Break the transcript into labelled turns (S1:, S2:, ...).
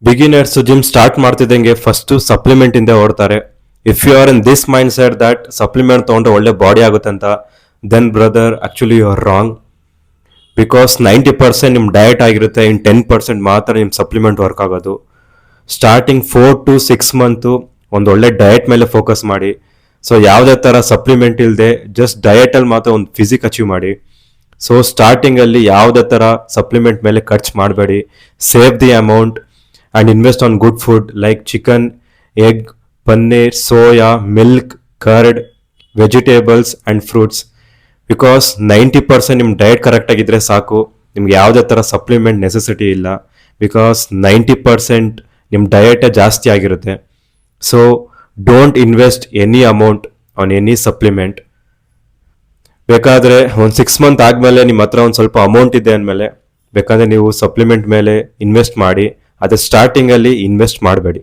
S1: Beginners gym start ಮಾಡ್ತಿದ್ದಂಗೆ first supplement ಇಂದ ಓಡ್ತಾರೆ. If you are in this mind set that supplement ತಗೊಂಡ್ರೆ ಒಳ್ಳೆ ಬಾಡಿ ಆಗುತ್ತೆ ಅಂತ, then brother actually you are wrong. Because 90% ನಿಮ್ಮ ಡಯಟ್ ಆಗಿರುತ್ತೆ, ಇನ್ 10% ಮಾತ್ರ ನಿಮ್ಮ ಸಪ್ಲಿಮೆಂಟ್ ವರ್ಕ್ ಆಗೋದು. ಸ್ಟಾರ್ಟಿಂಗ್ 4 to 6 ಮಂತು ಒಂದು ಒಳ್ಳೆ ಡಯಟ್ ಮೇಲೆ ಫೋಕಸ್ ಮಾಡಿ. ಸೊ ಯಾವುದೇ ಥರ ಸಪ್ಲಿಮೆಂಟ್ ಇಲ್ಲದೆ ಜಸ್ಟ್ ಡಯಟಲ್ಲಿ ಮಾತ್ರ ಒಂದು ಫಿಸಿಕ್ ಅಚೀವ್ ಮಾಡಿ. ಸೊ ಸ್ಟಾರ್ಟಿಂಗಲ್ಲಿ ಯಾವುದೇ ಥರ ಸಪ್ಲಿಮೆಂಟ್ ಮೇಲೆ ಖರ್ಚು ಮಾಡಬೇಡಿ. Save the amount and invest on good food like chicken, egg, paneer, soya, milk, curd, vegetables and fruits. Because 90% ನಿಮ್ಮ ಡಯಟ್ ಕರೆಕ್ಟ್ ಆಗಿದ್ರೆ ಸಾಕು, ನಿಮ್ಗೆ ಯಾವುದೇ ಥರ ಸಪ್ಲಿಮೆಂಟ್ ನೆಸೆಸಿಟಿ ಇಲ್ಲ. ಬಿಕಾಸ್ 90% ನಿಮ್ಮ ಡಯಟೇ ಜಾಸ್ತಿ ಆಗಿರುತ್ತೆ. So don't invest any amount on any supplement. ಬೇಕಾದರೆ ಒಂದು 6 ಮಂತ್ ಆದಮೇಲೆ ನಿಮ್ಮ ಹತ್ರ ಒಂದು ಸ್ವಲ್ಪ ಅಮೌಂಟ್ ಇದೆ ಅಂದಮೇಲೆ ಬೇಕಾದರೆ ನೀವು ಸಪ್ಲಿಮೆಂಟ್ ಮೇಲೆ ಇನ್ವೆಸ್ಟ್ ಮಾಡಿ. ಅದೇ ಸ್ಟಾರ್ಟಿಂಗಲ್ಲಿ ಇನ್ವೆಸ್ಟ್ ಮಾಡಬೇಡಿ.